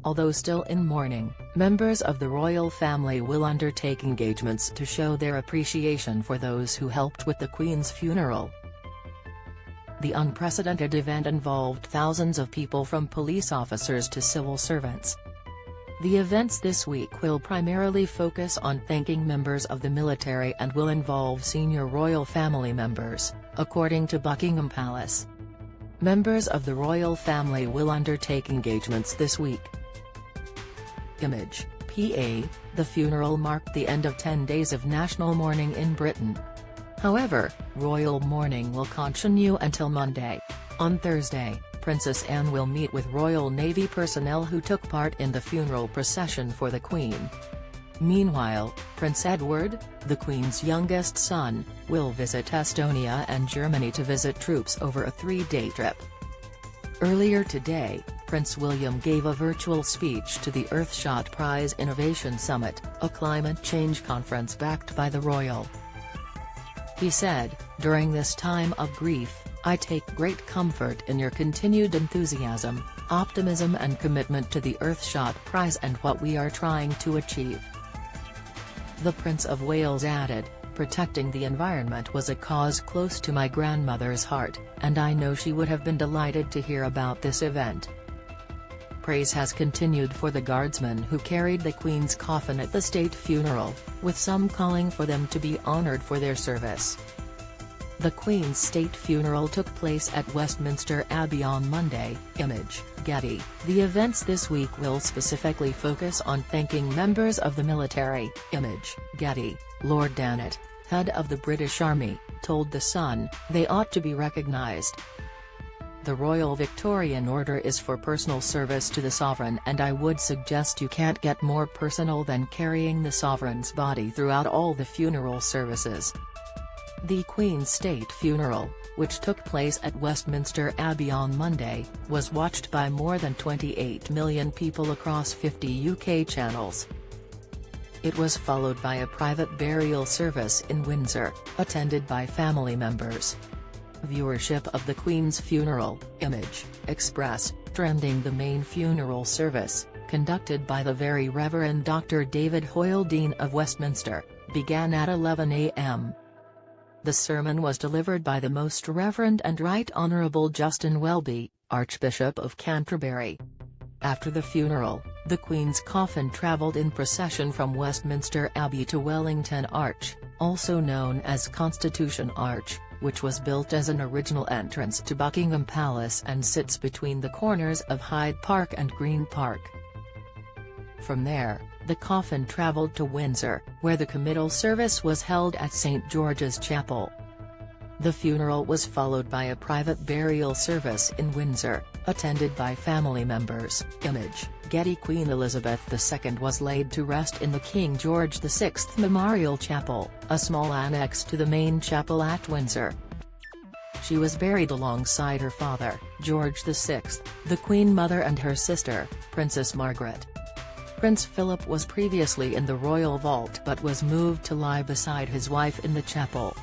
Although still in mourning, members of the royal family will undertake engagements to show their appreciation for those who helped with the Queen's funeral. The unprecedented event involved thousands of people from police officers to civil servants. The events this week will primarily focus on thanking members of the military and will involve senior royal family members, according to Buckingham Palace. Members of the royal family will undertake engagements this week. Image, PA. The funeral marked the end of 10 days of national mourning in Britain. However, royal mourning will continue until Monday. On Thursday, Princess Anne will meet with Royal Navy personnel who took part in the funeral procession for the Queen. Meanwhile, Prince Edward, the Queen's youngest son, will visit Estonia and Germany to visit troops over a 3-day trip. Earlier today, Prince William gave a virtual speech to the Earthshot Prize Innovation Summit, a climate change conference backed by the royal. He said, "During this time of grief, I take great comfort in your continued enthusiasm, optimism and commitment to the Earthshot Prize and what we are trying to achieve." The Prince of Wales added, "Protecting the environment was a cause close to my grandmother's heart, and I know she would have been delighted to hear about this event." Praise has continued for the guardsmen who carried the Queen's coffin at the state funeral, with some calling for them to be honoured for their service. The Queen's state funeral took place at Westminster Abbey on Monday. Image, Getty. The events this week will specifically focus on thanking members of the military. Image, Getty. Lord Dannatt, head of the British Army, told The Sun, "They ought to be recognised. The Royal Victorian Order is for personal service to the sovereign, and I would suggest you can't get more personal than carrying the sovereign's body throughout all the funeral services." The Queen's state funeral, which took place at Westminster Abbey on Monday, was watched by more than 28 million people across 50 UK channels. It was followed by a private burial service in Windsor, attended by family members. Viewership of the Queen's funeral, Image, Express, trending. The main funeral service, conducted by the Very Reverend Dr. David Hoyle, Dean of Westminster, began at 11 a.m. The sermon was delivered by the Most Reverend and Right Honourable Justin Welby, Archbishop of Canterbury. After the funeral, the Queen's coffin travelled in procession from Westminster Abbey to Wellington Arch, also known as Constitution Arch, which was built as an original entrance to Buckingham Palace and sits between the corners of Hyde Park and Green Park. From there, the coffin travelled to Windsor, where the committal service was held at St George's Chapel. The funeral was followed by a private burial service in Windsor, attended by family members. Image, Getty. Queen Elizabeth II was laid to rest in the King George VI Memorial Chapel, a small annex to the main chapel at Windsor. She was buried alongside her father, George VI, the Queen Mother and her sister, Princess Margaret. Prince Philip was previously in the royal vault but was moved to lie beside his wife in the chapel.